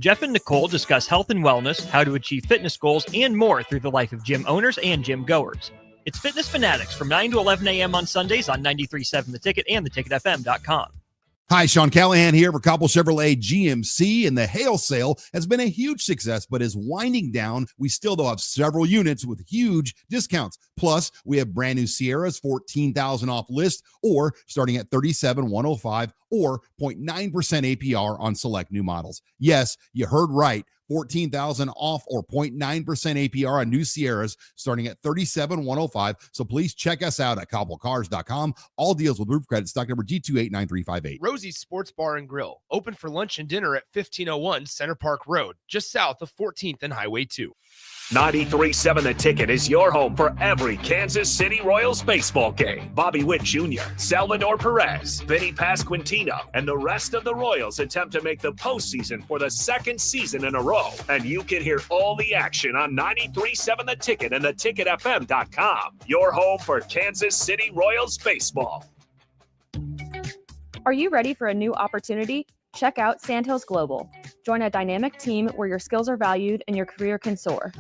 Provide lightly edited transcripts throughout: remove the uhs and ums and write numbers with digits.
Jeff and Nicole discuss health and wellness, how to achieve fitness goals, and more through the life of gym owners and gym goers. It's Fitness Fanatics from 9 to 11 a.m. on Sundays on 93.7 The Ticket and theticketfm.com. Hi, Sean Callahan here for Cobble Chevrolet GMC, and the hail sale has been a huge success, but is winding down. We still, though, have several units with huge discounts. Plus, we have brand new Sierras, $14,000 off list, or starting at $37,105, or 0.9% APR on select new models. Yes, you heard right. $14,000 off or 0.9% APR on new Sierras starting at $37,105. So please check us out at cobblecars.com. All deals with roof credit. Stock number G289358. Rosie's Sports Bar and Grill, open for lunch and dinner at 1501 Center Park Road, just south of 14th and Highway 2. 93.7 The Ticket is your home for every Kansas City Royals baseball game. Bobby Witt Jr., Salvador Perez, Vinny Pasquantino, and the rest of the Royals attempt to make the postseason for the second season in a row. And you can hear all the action on 93.7 The Ticket and theticketfm.com. Your home for Kansas City Royals baseball. Are you ready for a new opportunity? Check out Sandhills Global. Join a dynamic team where your skills are valued and your career can soar.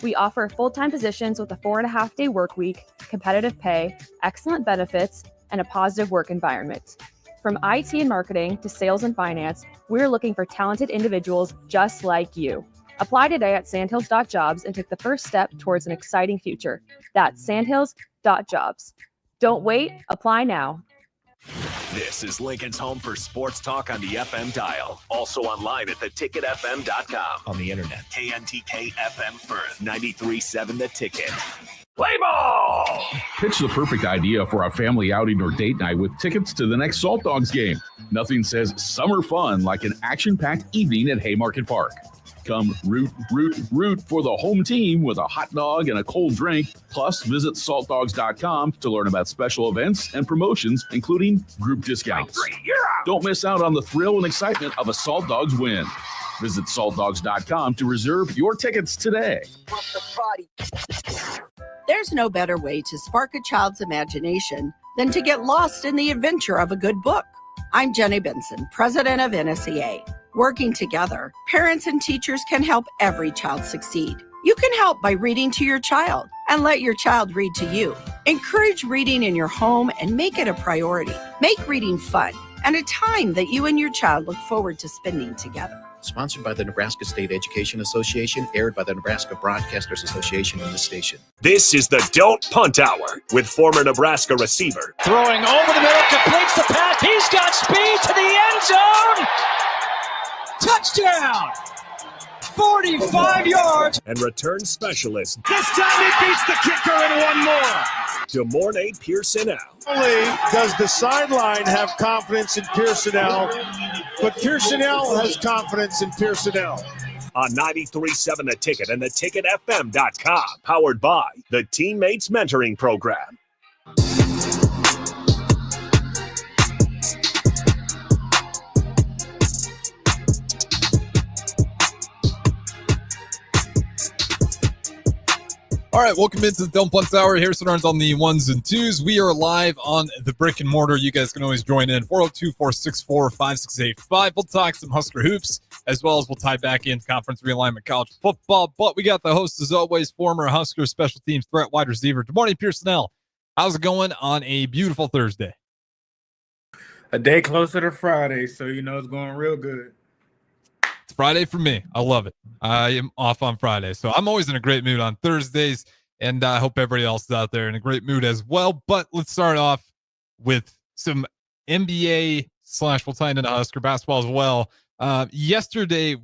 We offer full-time positions with a 4.5-day work week, competitive pay, excellent benefits, and a positive work environment. From IT and marketing to sales and finance, we're looking for talented individuals just like you. Apply today at sandhills.jobs and take the first step towards an exciting future. That's sandhills.jobs. Don't wait, apply now. This is Lincoln's home for sports talk on the FM dial. Also online at theticketfm.com. On the internet. KNTK FM Firth, 93.7 The Ticket. Play ball! Pitch the perfect idea for a family outing or date night with tickets to the next Salt Dogs game. Nothing says summer fun like an action-packed evening at Haymarket Park. Come root for the home team with a hot dog and a cold drink. Plus, visit saltdogs.com to learn about special events and promotions, including group discounts. Don't miss out on the thrill and excitement of a Salt Dogs win. Visit saltdogs.com to reserve your tickets today. There's no better way to spark a child's imagination than to get lost in the adventure of a good book. I'm Jenny Benson, president of NSEA. Working together, parents and teachers can help every child succeed. You can help by reading to your child and let your child read to you. Encourage reading in your home and make it a priority. Make reading fun and a time that you and your child look forward to spending together. Sponsored by the Nebraska State Education Association, aired by the Nebraska Broadcasters Association in this station. This is the Don't Punt Hour with former Nebraska receiver. Throwing over the middle, completes the pass. He's got speed to the end zone. Touchdown! 45 yards. And return specialist. This time he beats the kicker in one more. DeMornay Pierson-El. Only does the sideline have confidence in Pierson-El, but Pierson-El has confidence in Pierson-El. On 93.7 The Ticket and theticketfm.com. Powered by the Teammates Mentoring Program. All right, welcome into the Don't Punt Hour. Harrison Arns on the ones and twos. We are live on the brick and mortar. You guys can always join in, 402-464-5685. We'll talk some Husker hoops, as well as we'll tie back into conference realignment college football. But we got the host, as always, former Husker special teams threat wide receiver. Good morning, Pierson-El. How's it going on a beautiful Thursday? A day closer to Friday, so you know it's going real good. It's Friday for me. I love it. I am off on Friday, so I'm always in a great mood on Thursdays, and I hope everybody else is out there in a great mood as well. But let's start off with some NBA / we'll tie into Husker basketball as well. Yesterday,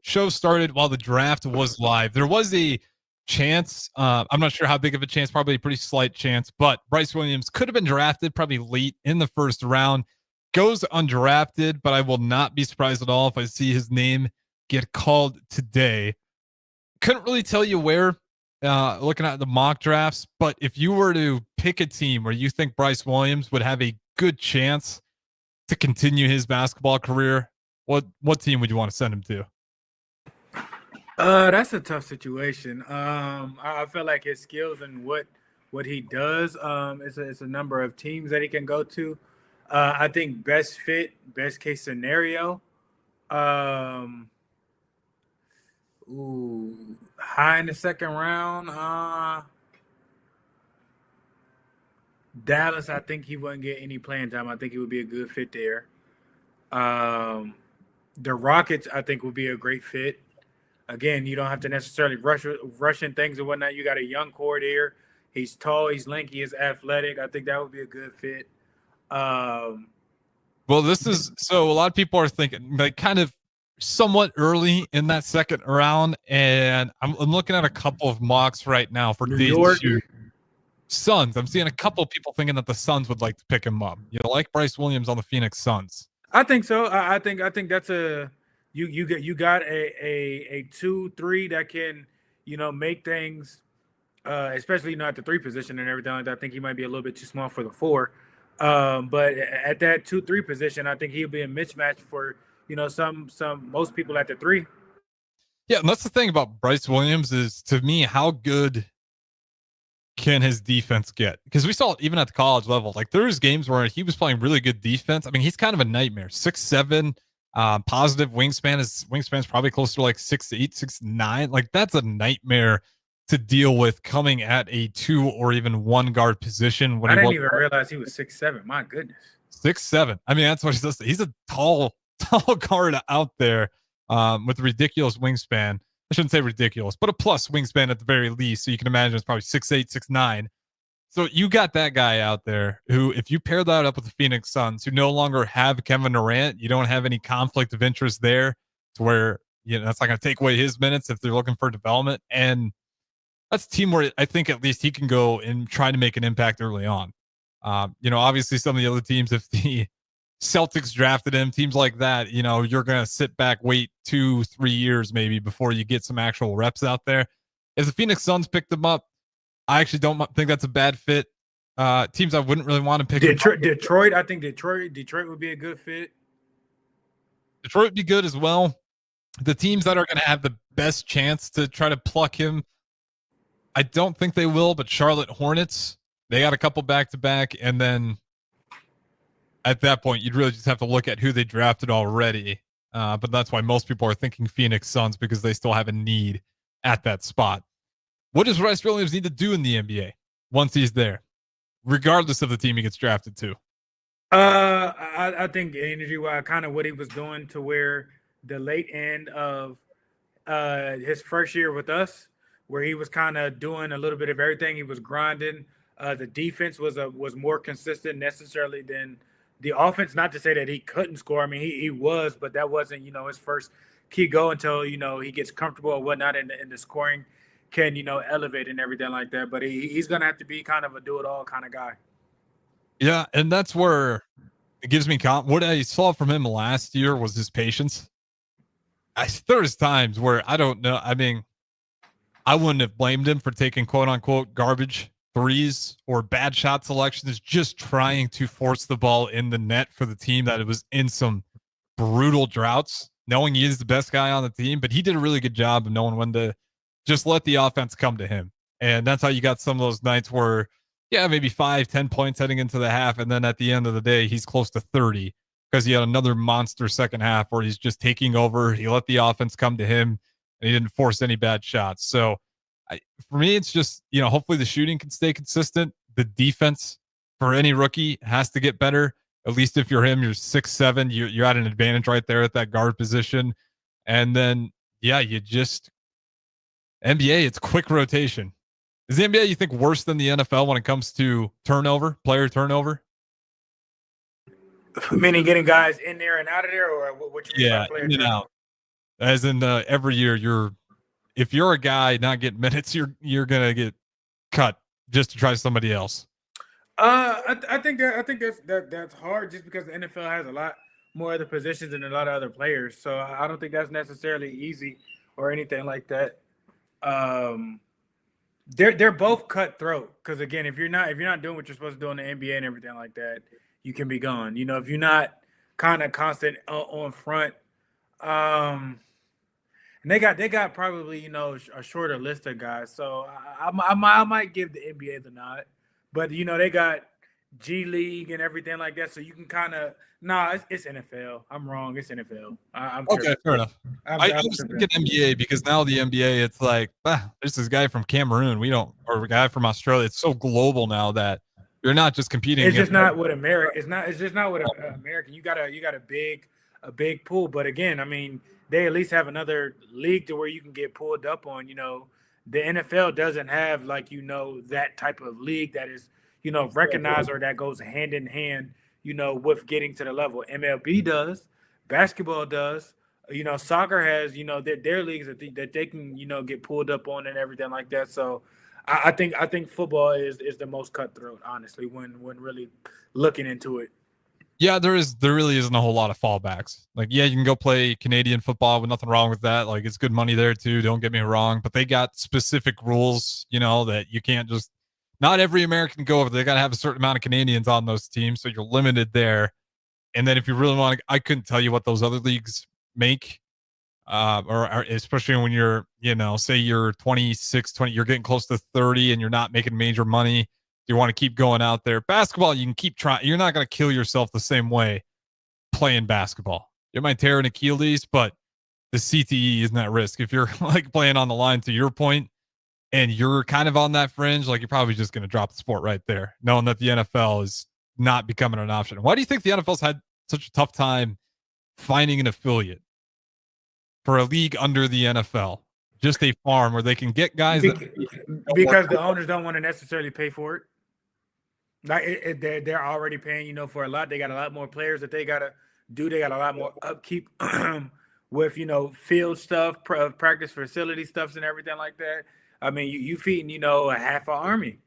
show started while the draft was live. There was a chance. I'm not sure how big of a chance, probably a pretty slight chance, but Bryce Williams could have been drafted probably late in the first round. Goes undrafted, but I will not be surprised at all if I see his name get called today. Couldn't really tell you where, looking at the mock drafts, but if you were to pick a team where you think Bryce Williams would have a good chance to continue his basketball career, what team would you want to send him to? That's a tough situation. I feel like his skills and what he does, it's a number of teams that he can go to. I think best fit, best case scenario, High in the second round. Dallas, I think he wouldn't get any playing time. I think he would be a good fit there. The Rockets, I think, would be a great fit. Again, you don't have to necessarily rush in things and whatnot. You got a young core there. He's tall, he's lanky, he's athletic. I think that would be a good fit. Well, this is so a lot of people are thinking like kind of somewhat early in that second round, and I'm looking at a couple of mocks right now for New York Suns. I'm seeing a couple of people thinking that the Suns would like to pick him up. You know, like Bryce Williams on the Phoenix Suns. I think so. I think that's a you got a 2-3 that can make things, especially at the 3 position and everything like that. I think he might be a little bit too small for the 4, but at that 2-3 position, I think he'll be a mismatch for most people at the 3. Yeah, and that's the thing about Bryce Williams is, to me, how good can his defense get? Because we saw it even at the college level. Like there's games where he was playing really good defense. I mean, he's kind of a nightmare. 6'7", positive wingspan. His wingspan's probably closer to like 6'8", 6'9". Like that's a nightmare to deal with coming at a 2 or even 1 guard position. I didn't even realize he was 6'7". My goodness. 6'7". I mean, that's what he's a tall guard out there with ridiculous wingspan. I shouldn't say ridiculous, but a plus wingspan at the very least. So you can imagine it's probably 6'8", 6'9". So you got that guy out there who, if you pair that up with the Phoenix Suns, who no longer have Kevin Durant, you don't have any conflict of interest there to where, that's not going to take away his minutes if they're looking for development. And that's a team where I think at least he can go and try to make an impact early on. Obviously some of the other teams, if the Celtics drafted him, teams like that, you're going to sit back, wait 2-3 years maybe before you get some actual reps out there. If the Phoenix Suns picked him up, I actually don't think that's a bad fit. Teams I wouldn't really want to pick Detroit, I think Detroit would be a good fit. Detroit would be good as well. The teams that are going to have the best chance to try to pluck him, I don't think they will, but Charlotte Hornets, they got a couple back-to-back, and then at that point, you'd really just have to look at who they drafted already. But that's why most people are thinking Phoenix Suns, because they still have a need at that spot. What does Bryce Williams need to do in the NBA once he's there, regardless of the team he gets drafted to? I think energy-wise, kind of what he was doing to where the late end of his first year with us, where he was kind of doing a little bit of everything. He was grinding. The defense was more consistent necessarily than the offense. Not to say that he couldn't score. I mean, he was, but that wasn't, his first key goal until, he gets comfortable and whatnot, and the scoring can, elevate and everything like that. But he's going to have to be kind of a do-it-all kind of guy. Yeah, and that's where it gives me what I saw from him last year was his patience. There's times where I don't know. I mean, I wouldn't have blamed him for taking quote-unquote garbage threes or bad shot selections, just trying to force the ball in the net for the team that it was in some brutal droughts, knowing he is the best guy on the team. But he did a really good job of knowing when to just let the offense come to him. And that's how you got some of those nights where, maybe 5-10 points heading into the half. And then at the end of the day, he's close to 30 because he had another monster second half where he's just taking over. He let the offense come to him and he didn't force any bad shots. So for me, it's just, hopefully the shooting can stay consistent. The defense for any rookie has to get better. At least if you're him, you're 6'7", you're at an advantage right there at that guard position. And then, you just NBA, it's quick rotation. Is the NBA, you think, worse than the NFL when it comes to player turnover? Meaning getting guys in there and out of there, or what you mean by player in and turnover? out. As in every year, if you're a guy not getting minutes, you're gonna get cut just to try somebody else. I think that's hard just because the NFL has a lot more other positions and a lot of other players. So I don't think that's necessarily easy or anything like that. They're both cutthroat because again, if you're not doing what you're supposed to do in the NBA and everything like that, you can be gone. If you're not kind of constant on front, and they got probably a shorter list of guys. So I might give the NBA the nod, but they got G League and everything like that. So you can kind of it's NFL. I'm wrong. It's NFL. I'm Okay, tripping. fair enough. I was tripping. thinking NBA because now the NBA, it's like, there's this guy from Cameroon. Or a guy from Australia. It's so global now that you're not just competing. It's just not with America. It's just not with American. You got a big pool. But again, I mean, they at least have another league to where you can get pulled up on. The NFL doesn't have that type of league that is recognized or that goes hand in hand with getting to the level. MLB does, basketball does. Soccer has their leagues that they can get pulled up on and everything like that. So I think football is the most cutthroat, honestly, when really looking into it. Yeah, there really isn't a whole lot of fallbacks. Like, yeah, you can go play Canadian football with nothing wrong with that. Like, it's good money there too. Don't get me wrong, but they got specific rules, that you can't just. Not every American go over. They got to have a certain amount of Canadians on those teams, so you're limited there. And then if you really want to, I couldn't tell you what those other leagues make, or especially when you're, say you're 26, 20, you're getting close to 30 and you're not making major money. You want to keep going out there. Basketball, you can keep trying. You're not going to kill yourself the same way playing basketball. You might tear an Achilles, but the CTE isn't at risk. If you're like playing on the line, to your point, and you're kind of on that fringe, like you're probably just going to drop the sport right there, knowing that the NFL is not becoming an option. Why do you think the NFL's had such a tough time finding an affiliate for a league under the NFL? Just a farm where they can get guys because the owners don't want to necessarily pay for it. Like they're already paying, for a lot. They got a lot more players that they got to do. They got a lot more upkeep with, field stuff, practice facility stuffs and everything like that. I mean, you feeding, a half an army.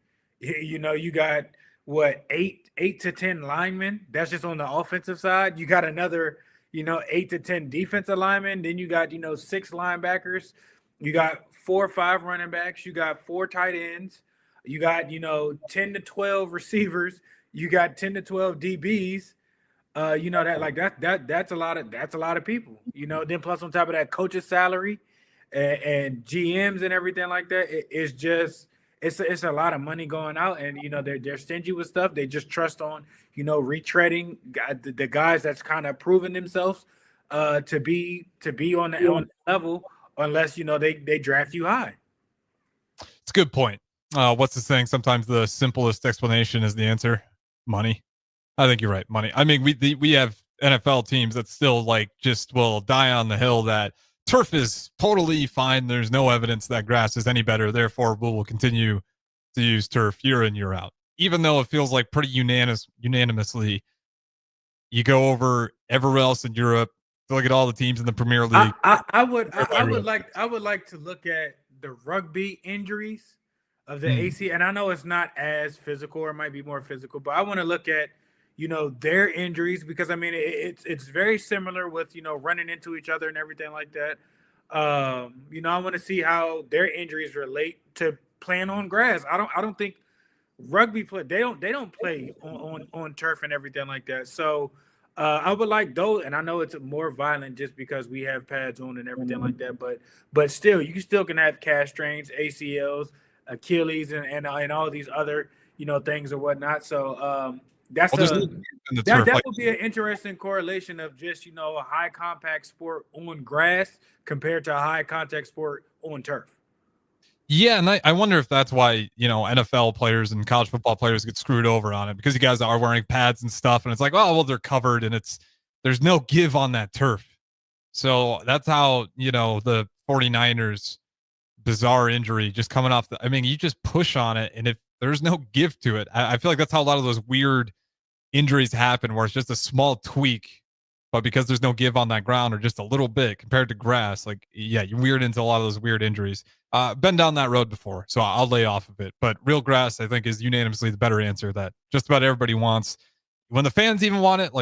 You got what, 8 to 10 linemen. That's just on the offensive side. You got another, 8 to 10 defensive linemen. Then you got, 6 linebackers. You got 4 or 5 running backs. You got 4 tight ends. You got, 10 to 12 receivers. You got 10 to 12 DBs. That's a lot of people. Then plus on top of that, coach's salary and GMs and everything like that. It's a lot of money going out, and they're stingy with stuff. They just trust on retreading the guys that's kind of proven themselves to be on the level, unless they draft you high. It's a good point. What's the saying? Sometimes the simplest explanation is the answer: money. I think you're right. Money. I mean, we have NFL teams that still just will die on the hill that turf is totally fine. There's no evidence that grass is any better. Therefore, we will continue to use turf year in, year out. Even though it feels like pretty unanimously, you go over everywhere else in Europe, look at all the teams in the Premier League. I would like to look at the rugby injuries of the AC, and I know it's not as physical, or it might be more physical, but I want to look at their injuries, because I mean it's very similar with running into each other and everything like that. I want to see how their injuries relate to playing on grass. I don't think rugby play. They don't play on turf and everything like that. So I would like those, and I know it's more violent just because we have pads on and everything like that. But still, you still can have calf strains, ACLs, Achilles, and all these other things or whatnot. So that would be an interesting correlation of just a high compact sport on grass compared to a high contact sport on turf. Yeah, and I wonder if that's why NFL players and college football players get screwed over on it, because you guys are wearing pads and stuff, and it's like, oh well, they're covered, and there's no give on that turf. So that's how the 49ers bizarre injury just coming off you just push on it, and if there's no give to it, I feel like that's how a lot of those weird injuries happen, where it's just a small tweak, but because there's no give on that ground, or just a little bit compared to grass, you weird into a lot of those weird injuries. Been down that road before, so I'll lay off of it. But real grass, I think, is unanimously the better answer that just about everybody wants. When the fans even want it,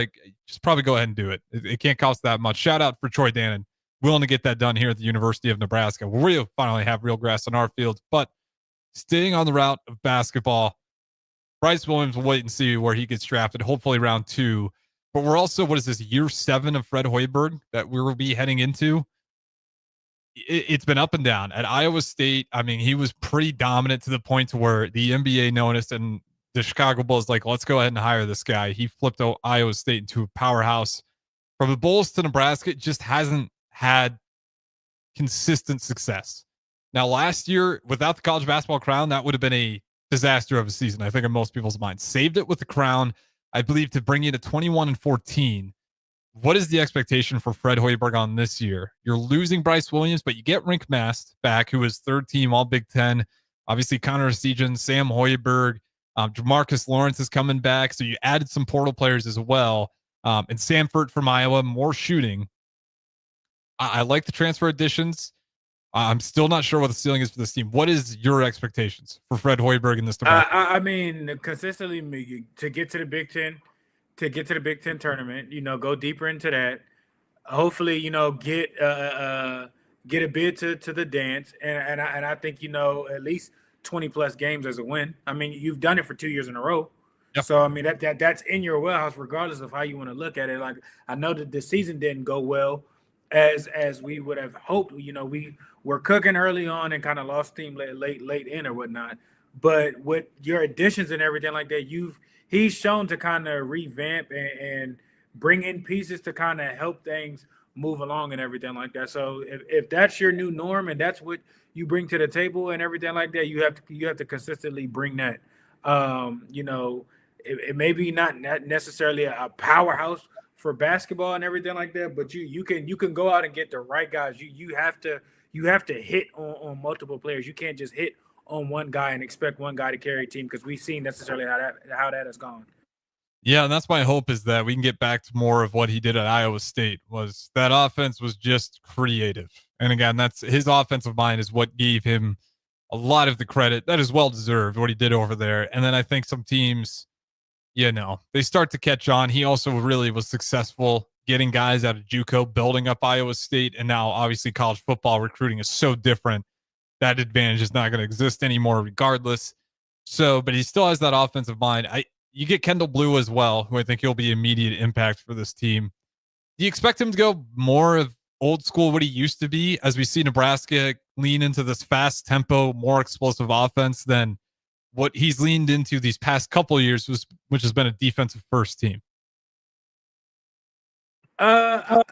just probably go ahead and do it. It can't cost that much. Shout out for Troy Dannon, willing to get that done here at the University of Nebraska, where we'll finally have real grass on our field. But staying on the route of basketball, Bryce Williams will wait and see where he gets drafted, hopefully round 2. But we're also, what is this, year 7 of Fred Hoiberg that we will be heading into? It's been up and down. At Iowa State, he was pretty dominant to the point to where the NBA noticed, and the Chicago Bulls like, let's go ahead and hire this guy. He flipped Iowa State into a powerhouse. From the Bulls to Nebraska, it just hasn't had consistent success. Now, last year, without the college basketball crown, that would have been a disaster of a season, I think, in most people's minds. Saved it with the crown, I believe, to bring you to 21-14. What is the expectation for Fred Hoiberg on this year? You're losing Bryce Williams, but you get Rink Mast back, who is third team All Big Ten. Obviously, Connor Esijan, Sam Hoiberg, Jamarcus Lawrence is coming back. So you added some portal players as well. And Samford from Iowa, more shooting. I like the transfer additions. I'm still not sure what the ceiling is for this team. What is your expectations for Fred Hoiberg in this Nebraska? I mean, consistently to get to the Big Ten, tournament, go deeper into that. Hopefully, get a bid to the dance, and I think at least 20 plus games as a win. I mean, you've done it for 2 years in a row. Yep. So I mean that's in your wheelhouse, regardless of how you want to look at it. Like, I know that the season didn't go well as we would have hoped. We were cooking early on and kind of lost steam late in or whatnot. But with your additions and everything like that, he's shown to kind of revamp and bring in pieces to kind of help things move along and everything like that. So if that's your new norm and that's what you bring to the table and everything like that, you have to consistently bring that. It may be not necessarily a powerhouse for basketball and everything like that, but you can go out and get the right guys. You have to hit on multiple players. You can't just hit on one guy and expect one guy to carry a team, because we've seen necessarily how that has gone. Yeah, and that's my hope, is that we can get back to more of what he did at Iowa State. Was that offense was just creative. And again, that's his offensive mind is what gave him a lot of the credit. That is well deserved, what he did over there. And then I think some teams, they start to catch on. He also really was successful getting guys out of JUCO, building up Iowa State. And now obviously college football recruiting is so different. That advantage is not going to exist anymore regardless. So, but he still has that offensive mind. You get Kendall Blue as well, who I think he'll be immediate impact for this team. Do you expect him to go more of old school, what he used to be, as we see Nebraska lean into this fast tempo, more explosive offense than what he's leaned into these past couple of years, which has been a defensive first team? I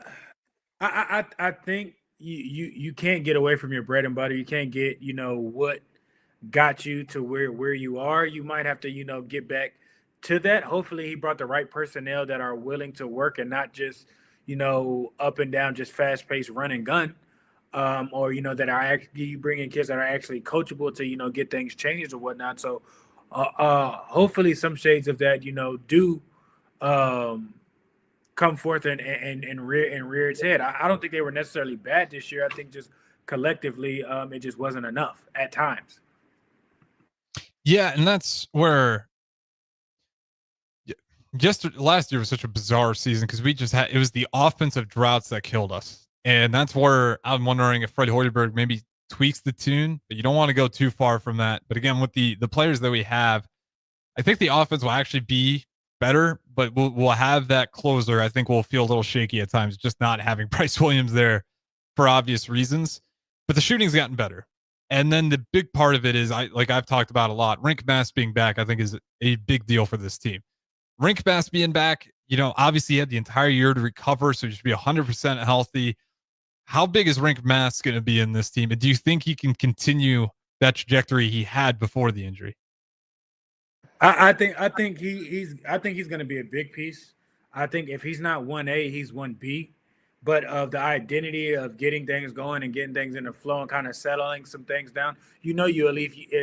think you can't get away from your bread and butter. You can't get, what got you to where you are. You might have to, get back to that. Hopefully he brought the right personnel that are willing to work and not just, up and down, just fast paced run and gun. Or, that are actually, you bring in kids that are actually coachable to, get things changed or whatnot. So hopefully some shades of that, do come forth and rear its head. I don't think they were necessarily bad this year. I think just collectively, it just wasn't enough at times. Yeah, and that's where just last year was such a bizarre season, because it was the offensive droughts that killed us. And that's where I'm wondering if Fred Hoiberg maybe tweaks the tune, but you don't want to go too far from that. But again, with the players that we have, I think the offense will actually be better, but we'll have that closer. I think we'll feel a little shaky at times, just not having Bryce Williams there for obvious reasons. But the shooting's gotten better. And then the big part of it is, I've talked about a lot, Rink Mast being back, I think is a big deal for this team. Rink Mast being back, obviously he had the entire year to recover, so he should be 100% healthy. How big is Rink Mast going to be in this team? And do you think he can continue that trajectory he had before the injury? I think he's going to be a big piece. I think if he's not 1A, he's 1B. But of the identity of getting things going and getting things in the flow and kind of settling some things down, at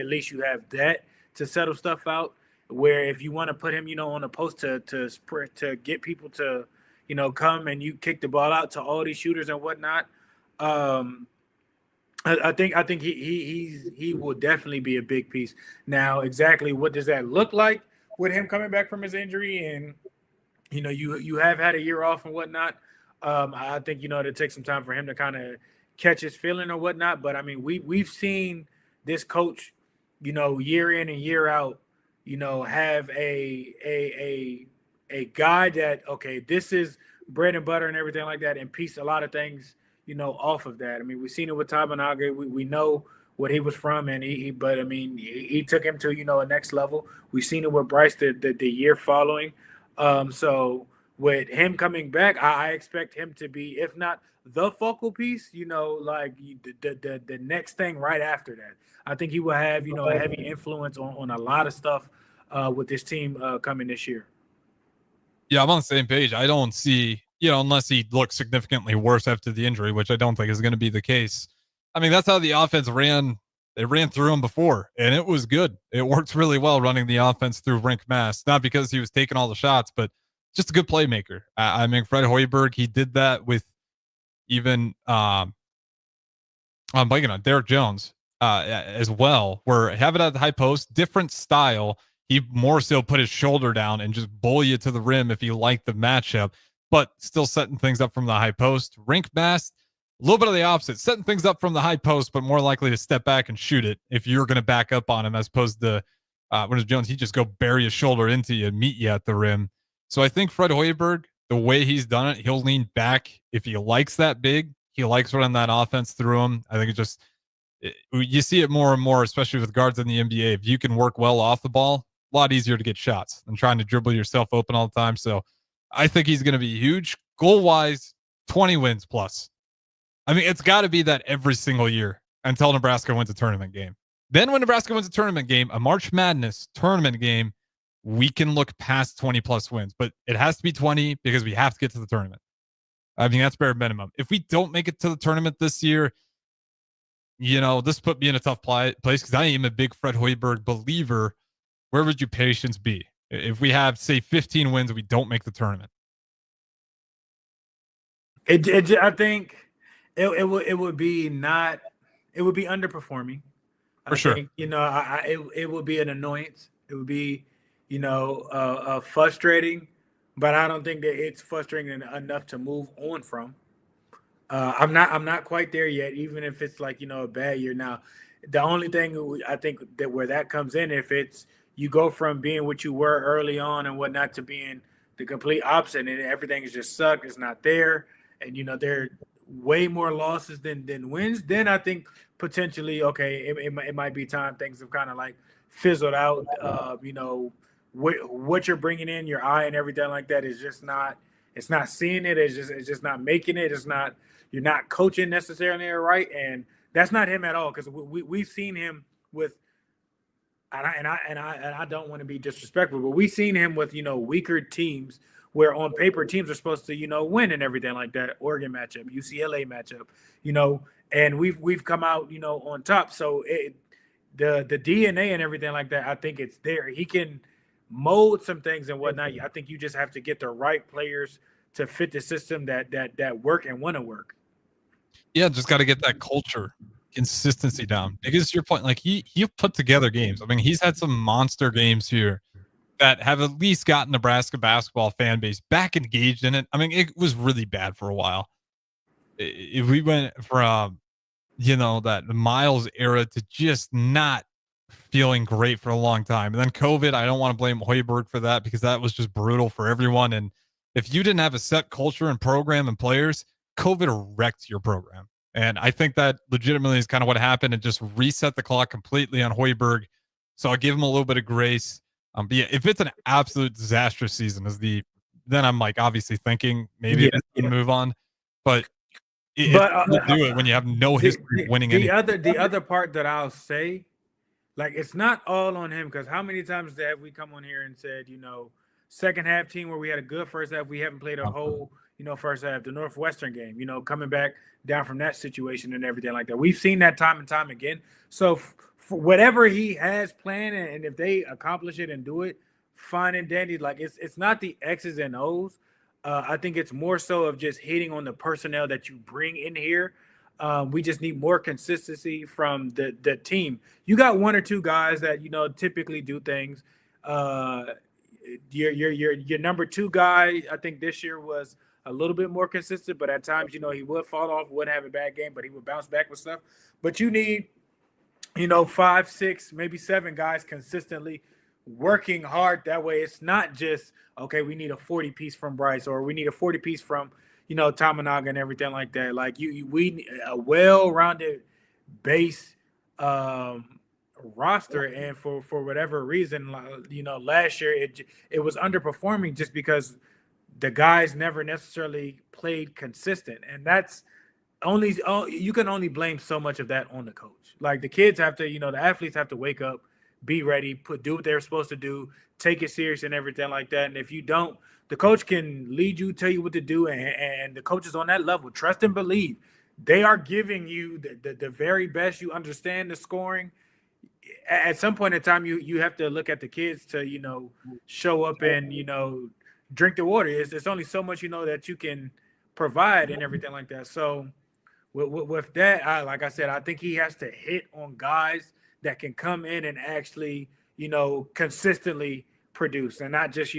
least you have that to settle stuff out. Where if you want to put him, on a post to get people to, come and you kick the ball out to all these shooters and whatnot, I think he will definitely be a big piece. Now, exactly what does that look like with him coming back from his injury, and you have had a year off and whatnot. I think it'll take some time for him to kind of catch his feeling or whatnot. But I mean, we've seen this coach, year in and year out, have a guy that, okay, this is bread and butter and everything like that, and piece a lot of things, off of that. I mean, we've seen it with Tabanage. We know what he was from, and but I mean, he took him to a next level. We've seen it with Bryce the year following. So with him coming back, I expect him to be, if not the focal piece, like the next thing right after that. I think he will have a heavy influence on a lot of stuff with this team coming this year. Yeah, I'm on the same page. I don't see, unless he looks significantly worse after the injury, which I don't think is going to be the case. I mean, that's how the offense ran. They ran through him before, and it was good. It worked really well running the offense through Rink Mass, not because he was taking all the shots, but just a good playmaker. I mean, Fred Hoiberg, he did that with even I'm blanking on Derek Jones as well, where have it at the high post, different style. He more so put his shoulder down and just bowl you to the rim if you like the matchup, but still setting things up from the high post. Rink Mass, a little bit of the opposite, setting things up from the high post, but more likely to step back and shoot it if you're going to back up on him, as opposed to when it's Jones, he just go bury his shoulder into you and meet you at the rim. So I think Fred Hoiberg, the way he's done it, he'll lean back if he likes that big. He likes running that offense through him. I think it just, you see it more and more, especially with guards in the NBA. If you can work well off the ball, a lot easier to get shots than trying to dribble yourself open all the time. So I think he's going to be huge. Goal-wise, 20 wins plus. I mean, it's got to be that every single year until Nebraska wins a tournament game. Then when Nebraska wins a tournament game, a March Madness tournament game, we can look past 20-plus wins. But it has to be 20 because we have to get to the tournament. I mean, that's bare minimum. If we don't make it to the tournament this year, this put me in a tough place because I am a big Fred Hoiberg believer. Where would your patience be if we have, say, 15 wins and we don't make the tournament? I think it would be underperforming. For sure. Think, it would be an annoyance. It would be, frustrating, but I don't think that it's frustrating enough to move on from. I'm not quite there yet, even if it's like, a bad year. Now, the only thing I think that where that comes in, if it's, you go from being what you were early on and whatnot to being the complete opposite, and everything is just sucked. It's not there, and there are way more losses than wins. Then I think potentially, okay, it might be time things have kind of like fizzled out. What you're bringing in, your eye and everything like that is just not. It's not seeing it. It's just not making it. It's not. You're not coaching necessarily right, and that's not him at all. Because we've seen him with. And I don't want to be disrespectful, but we've seen him with weaker teams where on paper teams are supposed to win and everything like that. Oregon matchup, UCLA matchup, and we've come out on top. So the DNA and everything like that, I think it's there. He can mold some things and whatnot. I think you just have to get the right players to fit the system that work and want to work. Yeah, just got to get that culture consistency down, because to your point, like he put together games. I mean, he's had some monster games here that have at least gotten Nebraska basketball fan base back engaged in it. I mean, it was really bad for a while. If we went from that Miles era to just not feeling great for a long time, and then COVID, I don't want to blame Hoiberg for that because that was just brutal for everyone. And if you didn't have a set culture and program and players, COVID wrecked your program. And I think that legitimately is kind of what happened, and just reset the clock completely on Hoiberg. So I'll give him a little bit of grace. But yeah, if it's an absolute disastrous season, then I'm like obviously thinking maybe it's going to move on. But do it when you have no history of winning anything. The other part that I'll say, like, it's not all on him, because how many times have we come on here and said, second half team where we had a good first half, we haven't played a whole first half. The Northwestern game, coming back down from that situation and everything like that. We've seen that time and time again. So for whatever he has planned, and if they accomplish it and do it, fine and dandy. Like, it's not the X's and O's. I think it's more so of just hitting on the personnel that you bring in here. We just need more consistency from the team. You got one or two guys that typically do things. Your number two guy, I think this year was a little bit more consistent, but at times, he would fall off, wouldn't have a bad game, but he would bounce back with stuff. But you need, 5, 6, maybe 7 guys consistently working hard. That way it's not just, okay, we need a 40-piece from Bryce, or we need a 40-piece from, Tamanaga and everything like that. Like we need a well-rounded base roster, and for whatever reason, last year it was underperforming just because the guys never necessarily played consistent, and that's you can only blame so much of that on the coach. Like the kids have to, the athletes have to wake up, be ready, do what they're supposed to do, take it serious and everything like that. And if you don't, the coach can lead you, tell you what to do, and the coaches on that level, trust and believe, they are giving you the very best. You understand the scoring. At some point in time, you have to look at the kids to, show up and, drink the water. It's only so much, that you can provide and everything like that. So with that, like I said, I think he has to hit on guys that can come in and actually, consistently produce, and not just,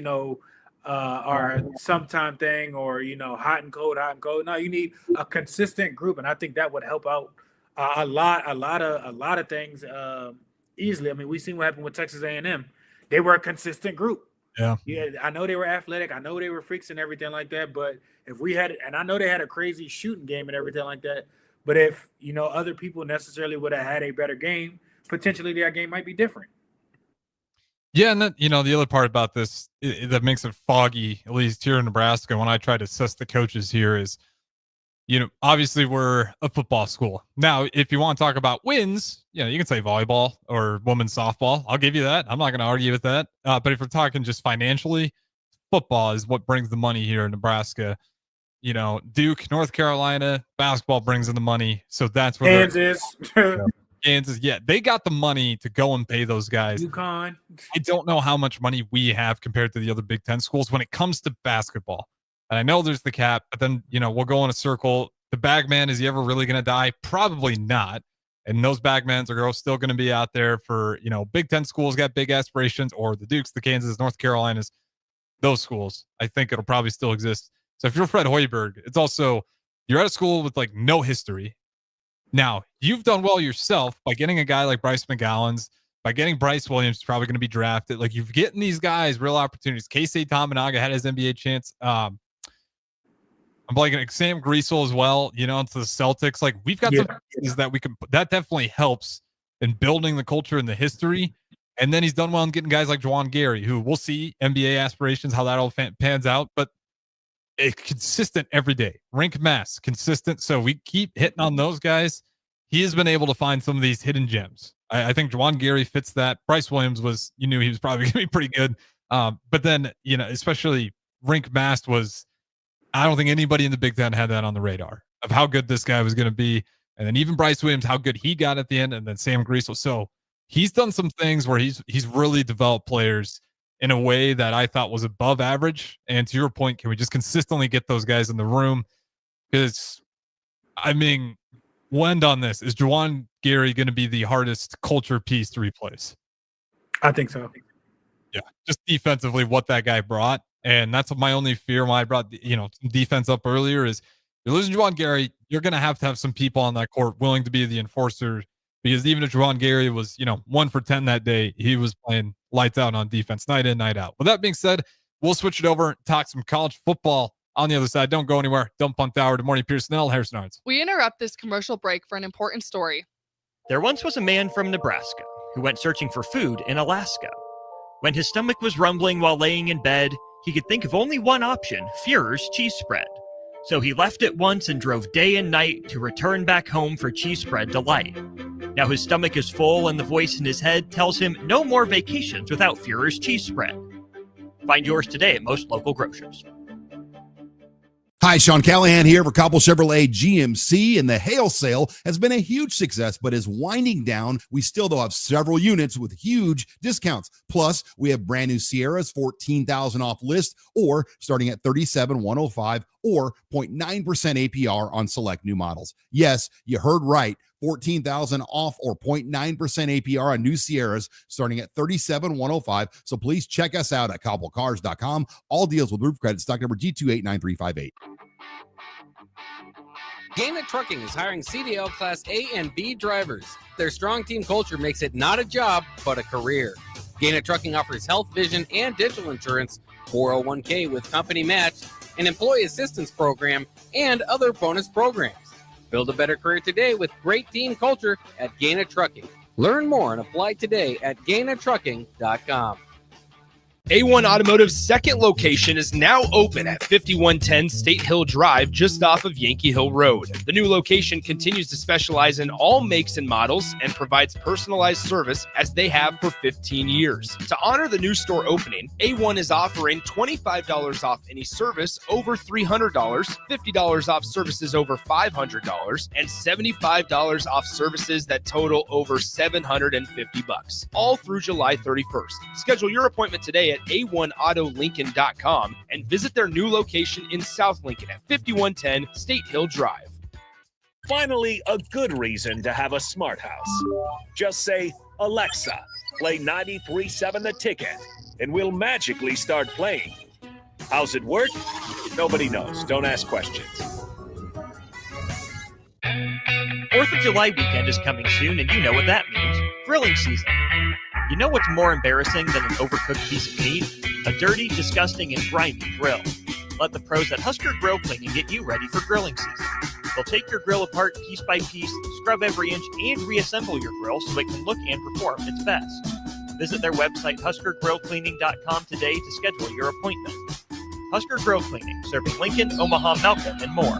our sometime thing or, hot and cold. No, you need a consistent group. And I think that would help out a lot of things easily. I mean, we've seen what happened with Texas A&M. They were a consistent group. Yeah, I know they were athletic. I know they were freaks and everything like that. But if we had, and I know they had a crazy shooting game and everything like that. But if, other people necessarily would have had a better game, potentially their game might be different. Yeah, and then, the other part about this that makes it foggy, at least here in Nebraska, when I try to assess the coaches here is, obviously we're a football school. Now, if you want to talk about wins, you can say volleyball or women's softball. I'll give you that. I'm not going to argue with that. But if we're talking just financially, football is what brings the money here in Nebraska. Duke, North Carolina, basketball brings in the money. So that's where Kansas, yeah, they got the money to go and pay those guys. UConn. I don't know how much money we have compared to the other Big Ten schools when it comes to basketball. And I know there's the cap, but then, we'll go in a circle. The bagman, is he ever really going to die? Probably not. And those bagmans are still going to be out there for, Big Ten schools got big aspirations, or the Dukes, the Kansas, North Carolinas, those schools. I think it'll probably still exist. So if you're Fred Hoiberg, it's also, you're at a school with no history. Now, you've done well yourself by getting a guy like Bryce McGowan's, by getting Bryce Williams, probably going to be drafted. Like, you've getting these guys real opportunities. Casey Tominaga had his NBA chance. I'm blanking. Sam Griesel as well, to the Celtics. Like, we've got some pieces that we can, that definitely helps in building the culture and the history. And then he's done well in getting guys like Juwan Gary, who we'll see NBA aspirations, how that all pans out. But it's consistent every day. Rink Mass, consistent. So we keep hitting on those guys. He has been able to find some of these hidden gems. I think Juwan Gary fits that. Bryce Williams was, he was probably going to be pretty good. But then, especially Rink Mass was, I don't think anybody in the Big Ten had that on the radar of how good this guy was going to be. And then even Bryce Williams, how good he got at the end, and then Sam Griesel. So he's done some things where he's really developed players in a way that I thought was above average. And to your point, can we just consistently get those guys in the room? Because, we'll end on this. Is Juwan Gary going to be the hardest culture piece to replace? I think so. Yeah, just defensively, what that guy brought. And that's my only fear when I brought, some defense up earlier is you're losing Juwan Gary. You're going to have some people on that court willing to be the enforcer, because even if Juwan Gary was, 1 for 10 that day, he was playing lights out on defense, night in, night out. With that being said, we'll switch it over and talk some college football on the other side. Don't go anywhere. Don't punt hour. Good morning, Pierson-El, Harrison Arns. We interrupt this commercial break for an important story. There once was a man from Nebraska who went searching for food in Alaska. When his stomach was rumbling while laying in bed, he could think of only one option, Führer's cheese spread. So he left it once and drove day and night to return back home for cheese spread delight. Now his stomach is full and the voice in his head tells him no more vacations without Führer's cheese spread. Find yours today at most local grocers. Hi, Sean Callahan here for Cobble Chevrolet GMC, and the hail sale has been a huge success, but is winding down. We still, though, have several units with huge discounts. Plus, we have brand new Sierras, $14,000 off list, or starting at $37,105, or 0.9% APR on select new models. Yes, you heard right. $14,000 off or 0.9% APR on new Sierras starting at $37,105. So please check us out at cobblecars.com. All deals with roof credit. Stock number G289358. Gainett Trucking is hiring CDL Class A and B drivers. Their strong team culture makes it not a job, but a career. Gainett Trucking offers health, vision, and dental insurance, 401k with company match, an employee assistance program, and other bonus programs. Build a better career today with great team culture at Gaina Trucking. Learn more and apply today at GainaTrucking.com. A1 Automotive's second location is now open at 5110 State Hill Drive, just off of Yankee Hill Road. The new location continues to specialize in all makes and models and provides personalized service as they have for 15 years. To honor the new store opening, A1 is offering $25 off any service over $300, $50 off services over $500, and $75 off services that total over $750, all through July 31st. Schedule your appointment today at A1AutoLincoln.com and visit their new location in South Lincoln at 5110 State Hill Drive. Finally, a good reason to have a smart house. Just say, Alexa, play 93.7 The Ticket, and we'll magically start playing. How's it work? Nobody knows. Don't ask questions. 4th of July weekend is coming soon, and you know what that means. Grilling season. You know what's more embarrassing than an overcooked piece of meat? A dirty, disgusting, and grimy grill. Let the pros at Husker Grill Cleaning get you ready for grilling season. They'll take your grill apart piece by piece, scrub every inch, and reassemble your grill so it can look and perform its best. Visit their website, HuskerGrillCleaning.com today to schedule your appointment. Husker Grill Cleaning, serving Lincoln, Omaha, Malcolm, and more.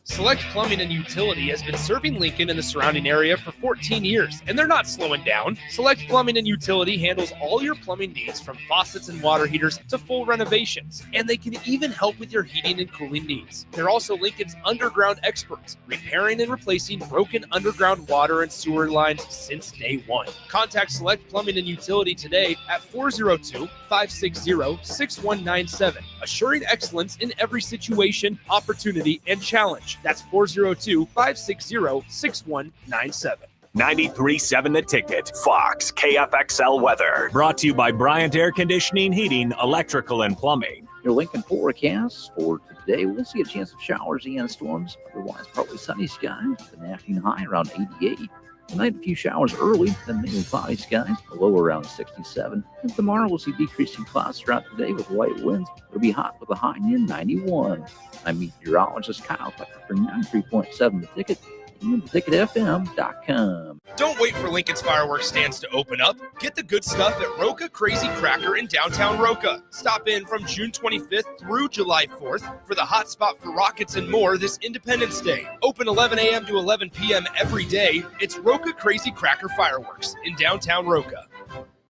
Select Plumbing and Utility has been serving Lincoln and the surrounding area for 14 years, and they're not slowing down. Select Plumbing and Utility handles all your plumbing needs, from faucets and water heaters to full renovations, and they can even help with your heating and cooling needs. They're also Lincoln's underground experts, repairing and replacing broken underground water and sewer lines since day one. Contact Select Plumbing and Utility today at 402-560-6197, assuring excellence in every situation, opportunity, and challenge. That's 402-560-6197. 93.7 The Ticket, Fox, KFXL weather. Brought to you by Bryant Air Conditioning, Heating, Electrical, and Plumbing. Your Lincoln forecast for today, we'll see a chance of showers and storms. Otherwise, partly sunny skies. The national high around 88. Tonight, a few showers early, then mainly cloudy skies, a low around 67. And tomorrow, we'll see decreasing clouds throughout the day with light winds. It'll be hot with a high near 91. I'm meteorologist Kyle Tucker for 93.7 The Ticket and theticketfm.com. Don't wait for Lincoln's fireworks stands to open up. Get the good stuff at Roca Crazy Cracker in downtown Roca. Stop in from June 25th through July 4th for the hot spot for rockets and more this Independence Day. Open 11 a.m. to 11 p.m. every day. It's Roca Crazy Cracker Fireworks in downtown Roca.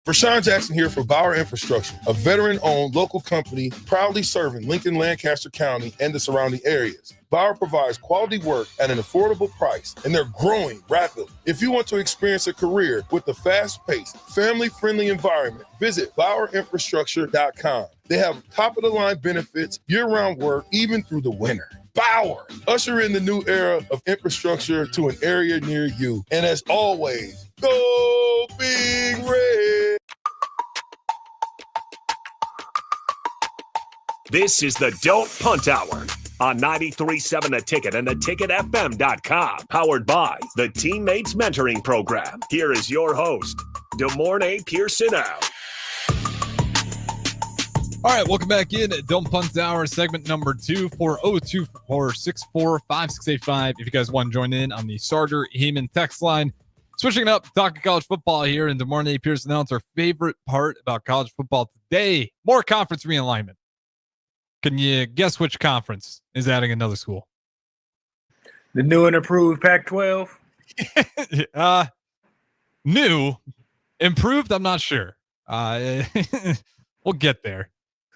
Rashawn Jackson here for Bauer Infrastructure, a veteran-owned local company proudly serving Lincoln, Lancaster County, and the surrounding areas. Bauer provides quality work at an affordable price, and they're growing rapidly. If you want to experience a career with a fast-paced, family-friendly environment, visit BauerInfrastructure.com. They have top-of-the-line benefits, year-round work, even through the winter. Bauer, usher in the new era of infrastructure to an area near you. And as always, go Big Red! This is the Don't Punt Hour on 93.7 The Ticket and theticketfm.com. Powered by the Teammates Mentoring Program. Here is your host, DeMornay Pierson-El. All right, welcome back in. Don't Punt Hour, segment number 2, 402-464-5685. If you guys want to join in on the Sarger Heeman text line. Switching it up, talking college football here, and DeMornay Pierson-El. It's our favorite part about college football today. More conference realignment. Can you guess which conference is adding another school? The new and improved Pac-12. New, improved, I'm not sure. We'll get there.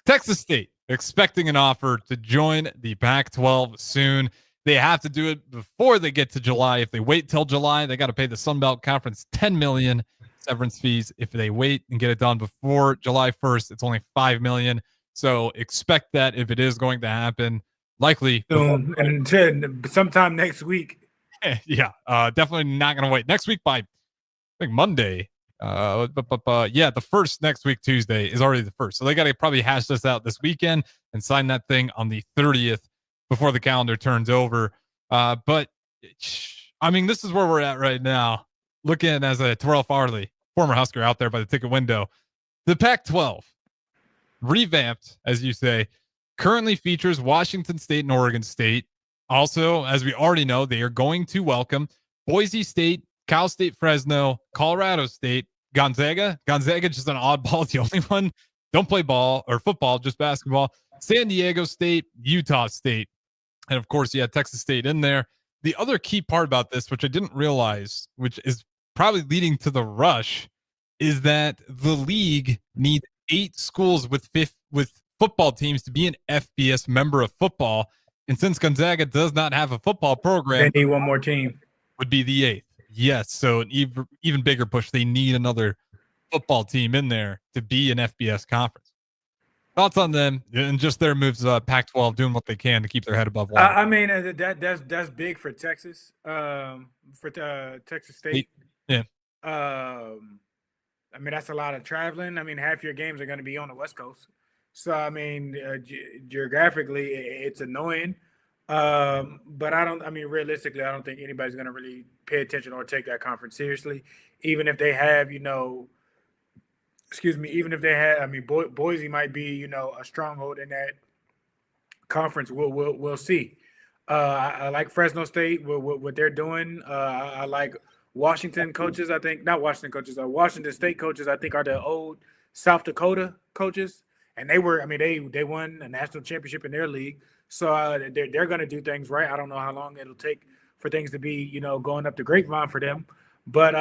Texas State expecting an offer to join the Pac-12 soon. They have to do it before they get to July. If they wait till July, they got to pay the Sun Belt Conference $10 million severance fees. If they wait and get it done before July 1st, it's only $5 million. So expect that if it is going to happen, likely soon, and sometime next week. Yeah, definitely not going to wait. Next week by, I think, Monday. Yeah, the first next week, Tuesday, is already the first. So they got to probably hash this out this weekend and sign that thing on the 30th before the calendar turns over. But, I mean, this is where we're at right now. Looking as a Terrell Farley, former Husker out there by the ticket window. The Pac-12, revamped, as you say, currently features Washington State and Oregon State Also, as we already know, they are going to welcome Boise State, Cal State, Fresno, Colorado State, Gonzaga. Gonzaga just an oddball, the only one. Don't play ball or football, just basketball. San Diego State, Utah State. And of course, you had Texas State in there. The other key part about this, which I didn't realize, which is probably leading to the rush, is that the league needs 8 schools with football teams to be an FBS member of football. And since Gonzaga does not have a football program, they need one more team. Would be the 8th. Yes, so an even bigger push. They need another football team in there to be an FBS conference. Thoughts on them and just their moves? Pac-12 doing what they can to keep their head above water. I mean, that's big for Texas, for Texas State. Yeah. I mean, that's a lot of traveling. I mean, half your games are going to be on the West Coast, so I mean, geographically, it's annoying. But realistically, I don't think anybody's going to really pay attention or take that conference seriously, even if they have, Boise might be, a stronghold in that conference. We'll see. I like Fresno State, what they're doing. I like Washington coaches. Washington State coaches, I think, are the old South Dakota coaches. And they won a national championship in their league. So they're going to do things right. I don't know how long it'll take for things to be, going up the grapevine for them. But